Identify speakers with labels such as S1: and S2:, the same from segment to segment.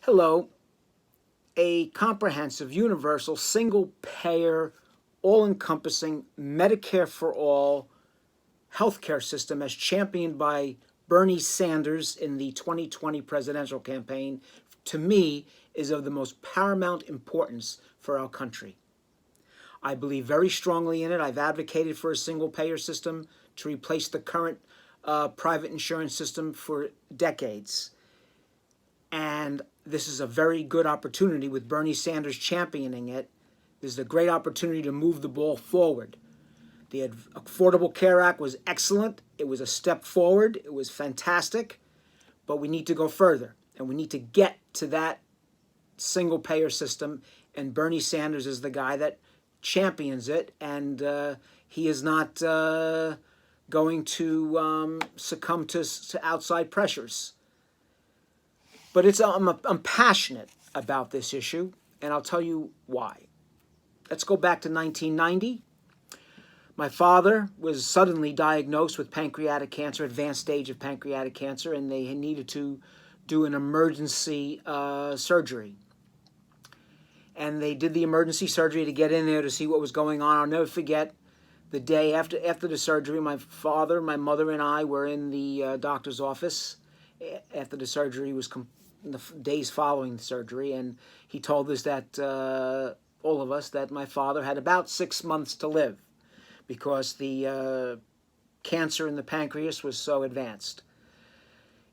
S1: Hello, a comprehensive, universal, single-payer, all-encompassing Medicare for all healthcare system as championed by Bernie Sanders in the 2020 presidential campaign, to me, is of the most paramount importance for our country. I believe very strongly in it. I've advocated for a single-payer system to replace the current private insurance system for decades. And this is a very good opportunity with Bernie Sanders championing it. This is a great opportunity to move the ball forward. The Affordable Care Act was excellent. It was a step forward. It was fantastic. But we need to go further. And we need to get to that single-payer system. And Bernie Sanders is the guy that champions it. And he is not going to succumb to outside pressures. But I'm passionate about this issue, and I'll tell you why. Let's go back to 1990. My father was suddenly diagnosed with pancreatic cancer, advanced stage of pancreatic cancer, and they needed to do an emergency surgery. And they did the emergency surgery to get in there to see what was going on. I'll never forget the day after the surgery. My father, my mother, and I were in the doctor's office after the surgery was completed. In the days following the surgery, and he told us that all of us that my father had about 6 months to live because the cancer in the pancreas was so advanced.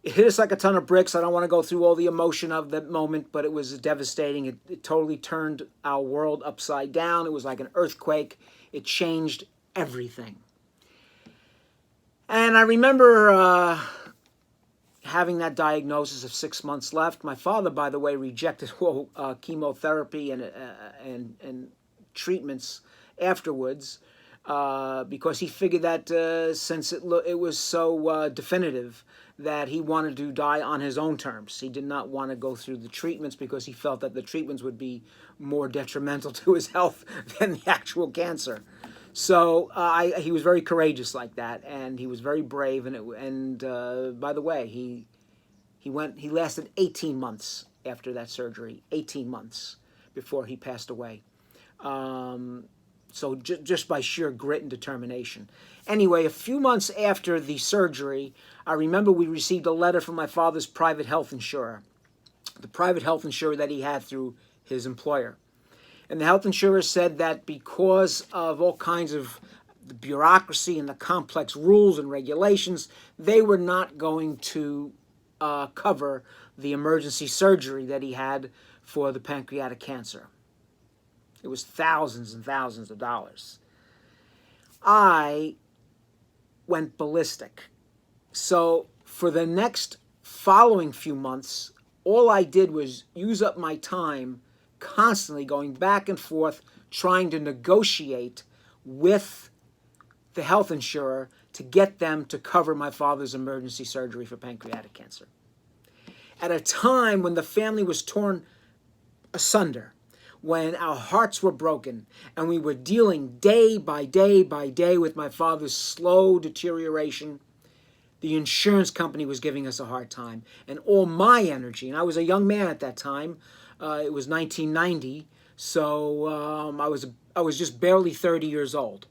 S1: It hit us like a ton of bricks. I don't want to go through all the emotion of that moment, but it was devastating. It totally turned our world upside down. It was like an earthquake. It changed everything. And I remember having that diagnosis of 6 months left. My father, by the way, rejected all chemotherapy and treatments afterwards because he figured that since it was so definitive that he wanted to die on his own terms. He did not want to go through the treatments because he felt that the treatments would be more detrimental to his health than the actual cancer. So he was very courageous like that, and he was very brave. And by the way, he lasted 18 months after that surgery, 18 months before he passed away. So just by sheer grit and determination. Anyway, a few months after the surgery, I remember we received a letter from my father's private health insurer, the private health insurer that he had through his employer. And the health insurer said that because of all kinds of the bureaucracy and the complex rules and regulations, they were not going to cover the emergency surgery that he had for the pancreatic cancer. It was thousands and thousands of dollars. I went ballistic. So for the next following few months, all I did was use up my time constantly going back and forth trying to negotiate with the health insurer to get them to cover my father's emergency surgery for pancreatic cancer. At a time when the family was torn asunder, when our hearts were broken, and we were dealing day by day by day with my father's slow deterioration, the insurance company was giving us a hard time. And all my energy, and I was a young man at that time, it was 1990, so I was just barely 30 years old.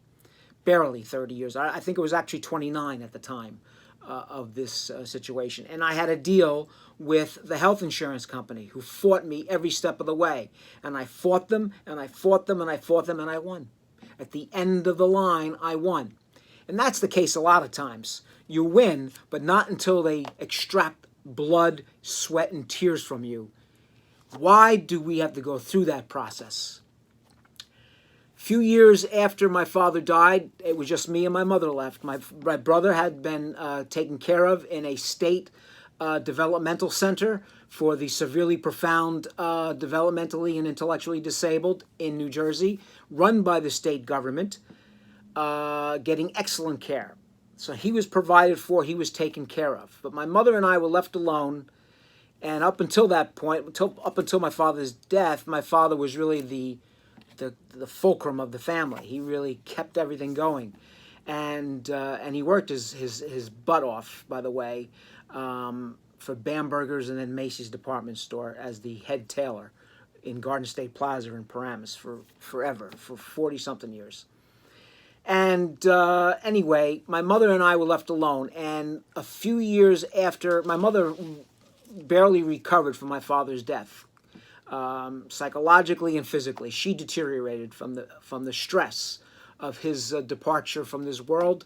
S1: Barely 30 years. I think it was actually 29 at the time of this situation. And I had a deal with the health insurance company who fought me every step of the way. And I fought them, and I fought them, and I fought them, and I won. At the end of the line, I won. And that's the case a lot of times. You win, but not until they extract blood, sweat, and tears from you. Why do we have to go through that process? A few years after my father died, it was just me and my mother left. My brother had been taken care of in a state developmental center for the severely profound developmentally and intellectually disabled in New Jersey, run by the state government, getting excellent care. So he was provided for, he was taken care of. But my mother and I were left alone. And up until that point, up until my father's death, my father was really the fulcrum of the family. He really kept everything going, and he worked his butt off, by the way, for Bamberger's and then Macy's department store as the head tailor in Garden State Plaza in Paramus for forever, for 40-something years. And anyway, my mother and I were left alone. And a few years after, my mother barely recovered from my father's death, psychologically and physically. She deteriorated from the stress of his departure from this world.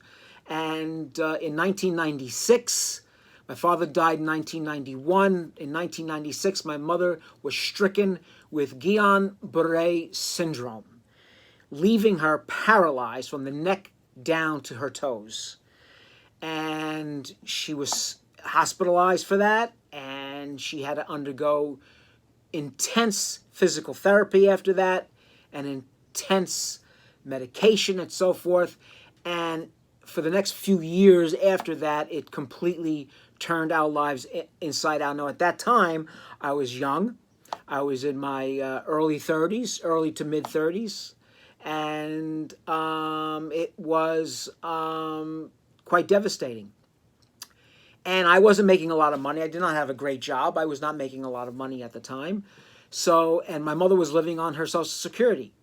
S1: And in 1996, my father died in 1991. In 1996, my mother was stricken with Guillain-Barré syndrome, leaving her paralyzed from the neck down to her toes. And she was hospitalized for that, and she had to undergo intense physical therapy after that, and intense medication and so forth. And for the next few years after that, it completely turned our lives inside out. Now, at that time, I was young. I was in my early 30s, early to mid 30s. And it was quite devastating. And I wasn't making a lot of money. I did not have a great job. I was not making a lot of money at the time. So, and my mother was living on her Social Security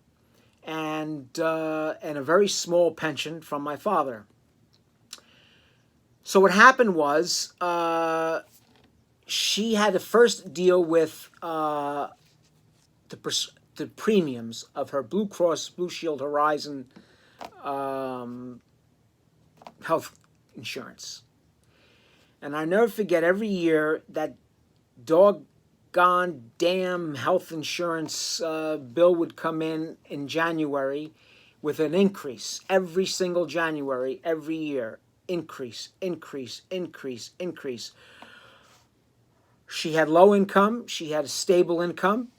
S1: and a very small pension from my father. So what happened was she had to first deal with the premiums of her Blue Cross Blue Shield Horizon health insurance. And I never forget, every year that doggone damn health insurance bill would come in January with an increase. Every single January, every year. Increase, increase, increase, increase. She had low income. She had a stable income.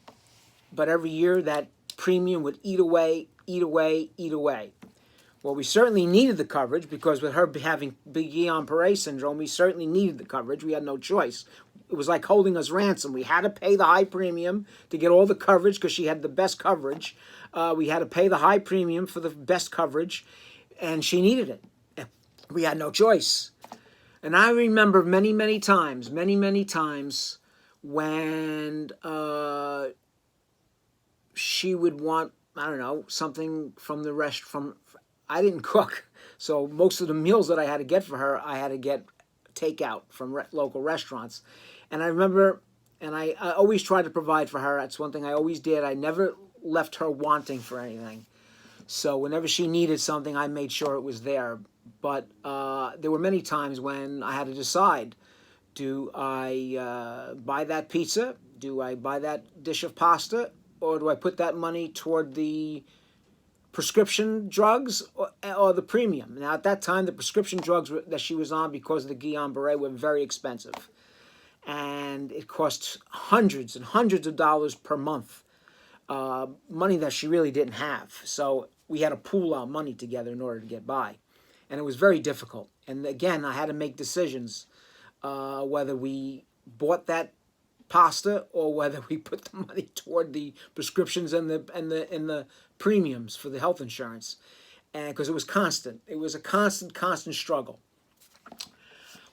S1: But every year that premium would eat away, eat away, eat away. Well, we certainly needed the coverage because with her having Guillain-Barré syndrome, we certainly needed the coverage. We had no choice. It was like holding us ransom. We had to pay the high premium to get all the coverage because she had the best coverage. We had to pay the high premium for the best coverage, and she needed it. We had no choice. And I remember many, many times when she would want, I don't know, something from the restaurant. I didn't cook, so most of the meals that I had to get for her, I had to get takeout from local restaurants. And I remember, and I always tried to provide for her. That's one thing I always did. I never left her wanting for anything. So whenever she needed something, I made sure it was there. But there were many times when I had to decide, do I buy that pizza? Do I buy that dish of pasta? Or do I put that money toward the prescription drugs or the premium? Now, at that time, the prescription drugs that she was on because of the Guillain-Barré were very expensive. And it cost hundreds and hundreds of dollars per month, money that she really didn't have. So we had to pool our money together in order to get by. And it was very difficult. And again, I had to make decisions whether we bought that pasta or whether we put the money toward the prescriptions and the premiums for the health insurance. And because it was constant. It was a constant struggle.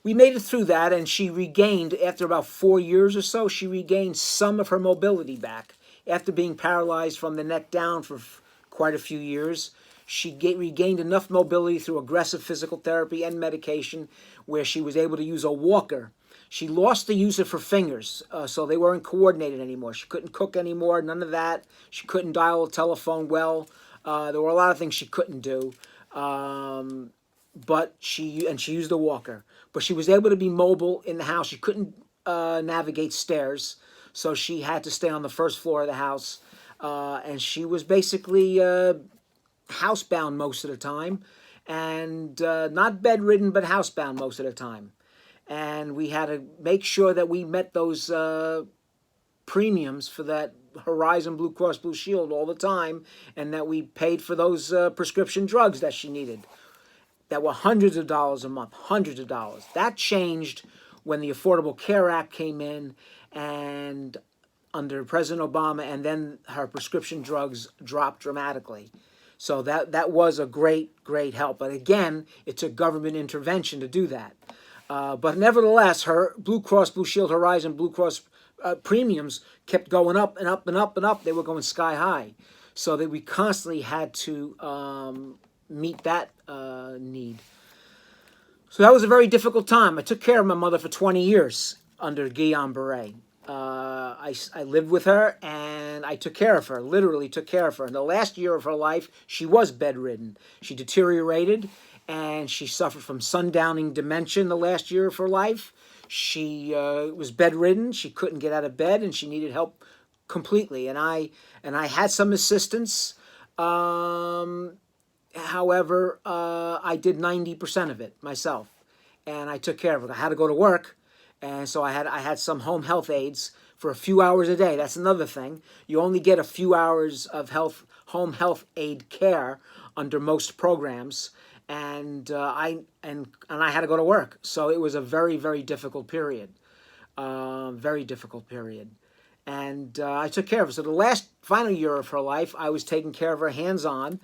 S1: We made it through that, and she regained, after about 4 years or so, she regained some of her mobility back. After being paralyzed from the neck down for quite a few years, she regained enough mobility through aggressive physical therapy and medication where she was able to use a walker. She lost the use of her fingers, so they weren't coordinated anymore. She couldn't cook anymore, none of that. She couldn't dial a telephone well. There were a lot of things she couldn't do, but she used a walker. But she was able to be mobile in the house. She couldn't navigate stairs, so she had to stay on the first floor of the house, and she was basically housebound most of the time, and not bedridden, but housebound most of the time. And we had to make sure that we met those premiums for that Horizon Blue Cross Blue Shield all the time, and that we paid for those prescription drugs that she needed that were hundreds of dollars a month, hundreds of dollars. That changed when the Affordable Care Act came in and under President Obama, and then her prescription drugs dropped dramatically. So that was a great help. But again, it took government intervention to do that. But nevertheless, her Blue Cross Blue Shield Horizon Blue Cross premiums kept going up and up and up and up. They were going sky high, so that we constantly had to meet that need. So that was a very difficult time. I took care of my mother for 20 years under Guillain Barre. I lived with her and I took care of her, literally took care of her. In the last year of her life, she was bedridden. She deteriorated and she suffered from sundowning dementia in the last year of her life. She was bedridden. She couldn't get out of bed and she needed help completely. And I had some assistance. However, I did 90% of it myself, and I took care of it. I had to go to work, and so I had some home health aides for a few hours a day. That's another thing. You only get a few hours of home health aide care under most programs, and I had to go to work. So it was a very, very difficult period. Very difficult period. And I took care of her. So the final year of her life, I was taking care of her hands-on.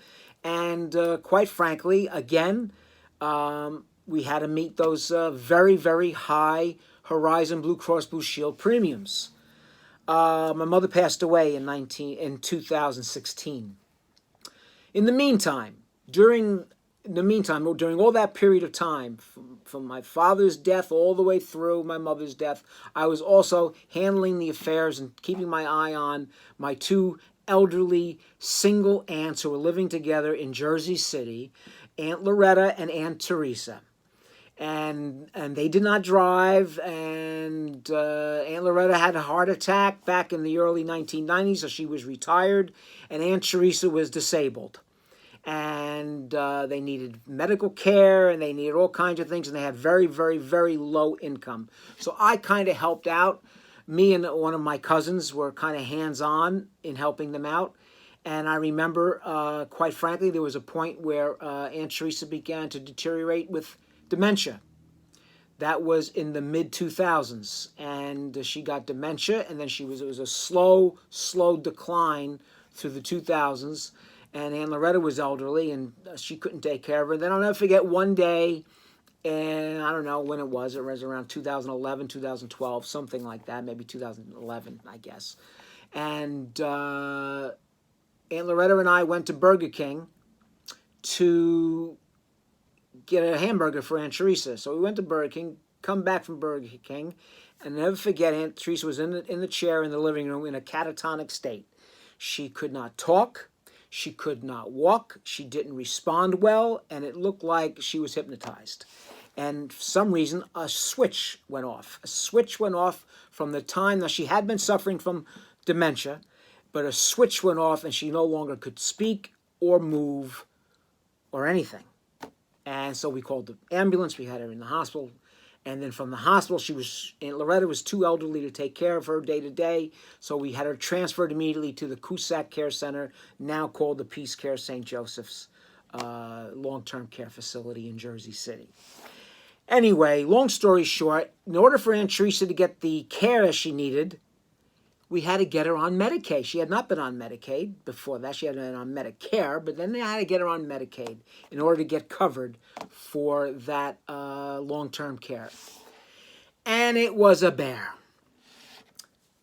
S1: And quite frankly, again, we had to meet those very, very high Horizon Blue Cross Blue Shield premiums. My mother passed away in 2016. In the meantime, during all that period of time, from my father's death all the way through my mother's death, I was also handling the affairs and keeping my eye on my two elderly single aunts who were living together in Jersey City, Aunt Loretta and Aunt Teresa. And they did not drive, and Aunt Loretta had a heart attack back in the early 1990s, so she was retired, and Aunt Teresa was disabled. And they needed medical care, and they needed all kinds of things, and they had very, very, very low income. So I kind of helped out. Me and one of my cousins were kind of hands-on in helping them out. And I remember, quite frankly, there was a point where Aunt Teresa began to deteriorate with dementia. That was in the mid-2000s. And she got dementia, and then it was a slow, slow decline through the 2000s. And Aunt Loretta was elderly, and she couldn't take care of her. Then I'll never forget one day, and I don't know when it was around 2011, 2012, something like that, maybe 2011, I guess. And Aunt Loretta and I went to Burger King to get a hamburger for Aunt Teresa. So we went to Burger King, come back from Burger King, and I'll never forget, Aunt Teresa was in the chair in the living room in a catatonic state. She could not talk. She could not walk. She didn't respond well, and it looked like she was hypnotized. And for some reason, a switch went off. A switch went off from the time that she had been suffering from dementia, but a switch went off and she no longer could speak or move or anything. And so we called the ambulance. We had her in the hospital. And then from the hospital, Aunt Loretta was too elderly to take care of her day to day. So we had her transferred immediately to the Cusack Care Center, now called the Peace Care St. Joseph's long-term care facility in Jersey City. Anyway, long story short, in order for Aunt Teresa to get the care she needed, we had to get her on Medicaid. She had not been on Medicaid before that. She had been on Medicare, but then they had to get her on Medicaid in order to get covered for that long-term care. And it was a bear.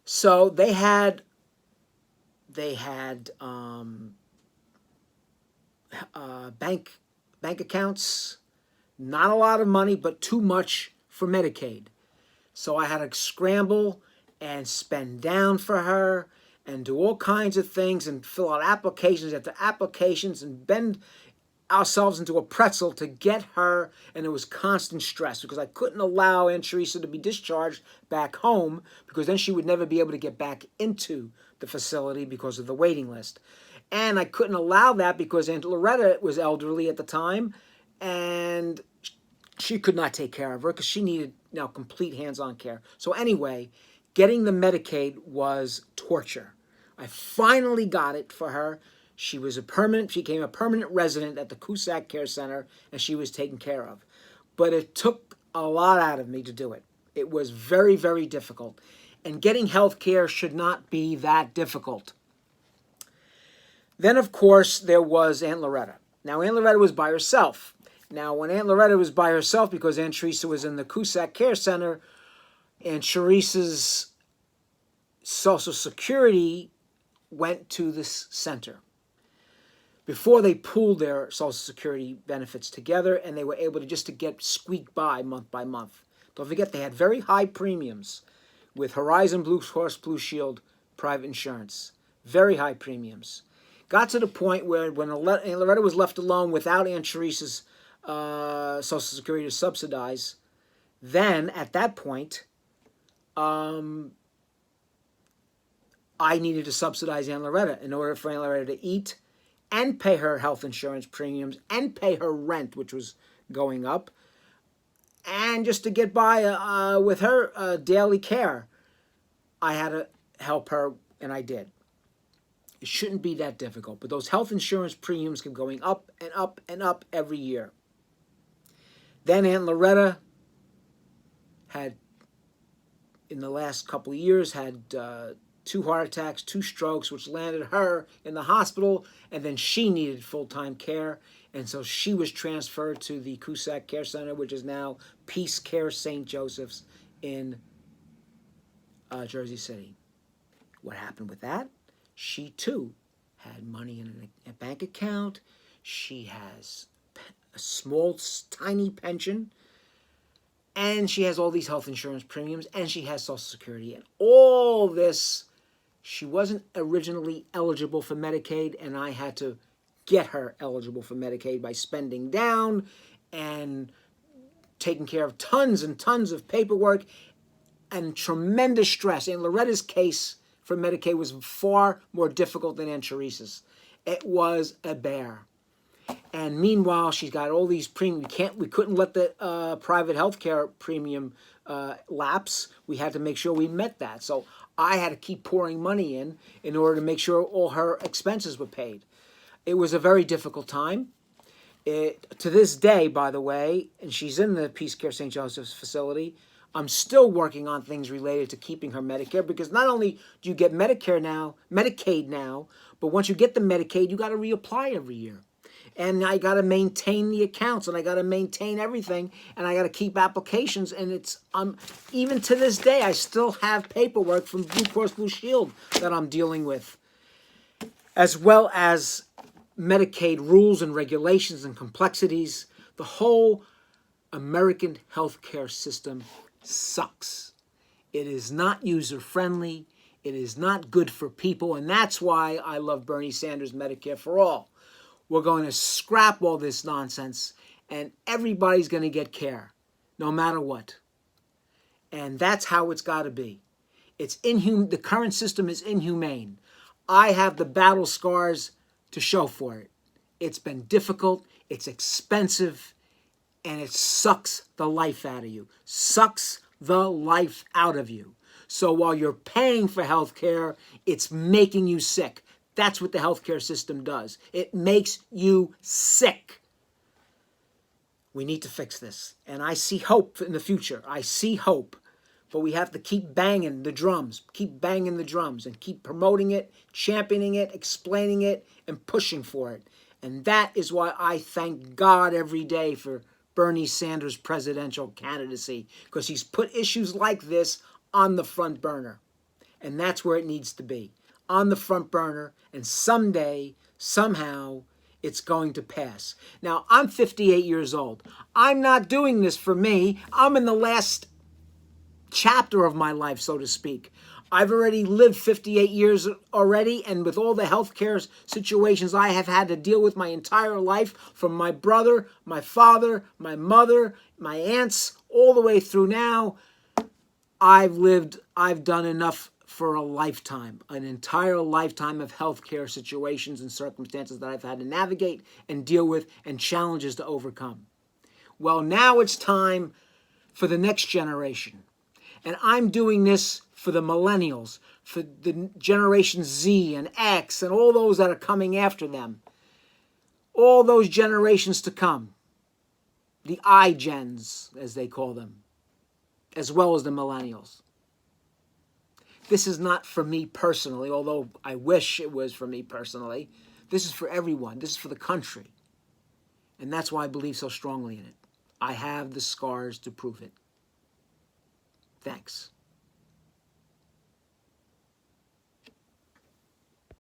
S1: So they had bank accounts, not a lot of money, but too much for Medicaid. So I had to scramble and spend down for her and do all kinds of things and fill out applications after applications and bend ourselves into a pretzel to get her. And it was constant stress because I couldn't allow Aunt Teresa to be discharged back home because then she would never be able to get back into the facility because of the waiting list. And I couldn't allow that because Aunt Loretta was elderly at the time and she could not take care of her because she needed now complete hands-on care. So anyway, getting the Medicaid was torture. I finally got it for her. She became a permanent resident at the Cusack Care Center, and she was taken care of. But it took a lot out of me to do it. It was very, very difficult. And getting health care should not be that difficult. Then, of course, there was Aunt Loretta. Now, Aunt Loretta was by herself. Now, when Aunt Loretta was by herself, because Aunt Teresa was in the Cusack Care Center, Aunt Teresa's Social Security went to this center. Before they pooled their Social Security benefits together, and they were able to just to get squeak by month. Don't forget, they had very high premiums with Horizon Blue Cross Blue Shield private insurance. Very high premiums. Got to the point where when Aunt Loretta was left alone without Aunt Teresa's Social Security to subsidize, then at that point, I needed to subsidize Aunt Loretta in order for Aunt Loretta to eat and pay her health insurance premiums and pay her rent, which was going up, and just to get by with her daily care. I had to help her, and I did. It shouldn't be that difficult, but those health insurance premiums kept going up and up and up every year. Then Aunt Loretta had, in the last couple of years, had 2 heart attacks, 2 strokes, which landed her in the hospital, and then she needed full-time care, and so she was transferred to the Cusack Care Center, which is now Peace Care St. Joseph's in Jersey City. What happened with that? She, too, had money in a bank account. She has a small, tiny pension, and she has all these health insurance premiums, and she has Social Security, and all this. She wasn't originally eligible for Medicaid, and I had to get her eligible for Medicaid by spending down and taking care of tons and tons of paperwork and tremendous stress. Aunt Loretta's case for Medicaid was far more difficult than Aunt Teresa's. It was a bear. And meanwhile, she's got all these premiums. We couldn't let the private health care premium lapse. We had to make sure we met that. So I had to keep pouring money in order to make sure all her expenses were paid. It was a very difficult time. To this day, by the way, and she's in the Peace Care St. Joseph's facility, I'm still working on things related to keeping her Medicare, because not only do you get Medicaid now, but once you get the Medicaid, you got to reapply every year. And I got to maintain the accounts, and I got to maintain everything, and I got to keep applications. And it's even to this day, I still have paperwork from Blue Cross Blue Shield that I'm dealing with, as well as Medicaid rules and regulations and complexities. The whole American healthcare system sucks. It is not user-friendly. It is not good for people, and that's why I love Bernie Sanders' Medicare for All. We're going to scrap all this nonsense, and everybody's going to get care, no matter what. And that's how it's got to be. It's the current system is inhumane. I have the battle scars to show for it. It's been difficult, it's expensive, and it sucks the life out of you. Sucks the life out of you. So while you're paying for health care, it's making you sick. That's what the healthcare system does. It makes you sick. We need to fix this. And I see hope in the future. I see hope. But we have to keep banging the drums. Keep banging the drums and keep promoting it, championing it, explaining it, and pushing for it. And that is why I thank God every day for Bernie Sanders' presidential candidacy, because he's put issues like this on the front burner. And that's where it needs to be. On the front burner, and someday, somehow, it's going to pass. Now, I'm 58 years old. I'm not doing this for me. I'm in the last chapter of my life, so to speak. I've already lived 58 years already, and with all the healthcare situations I have had to deal with my entire life, from my brother, my father, my mother, my aunts, all the way through now, I've done enough for a lifetime, an entire lifetime of healthcare situations and circumstances that I've had to navigate and deal with and challenges to overcome. Well, now it's time for the next generation. And I'm doing this for the millennials, for the Generation Z and X and all those that are coming after them. All those generations to come. The iGens, as they call them, as well as the millennials. This is not for me personally, although I wish it was for me personally. This is for everyone. This is for the country. And that's why I believe so strongly in it. I have the scars to prove it. Thanks.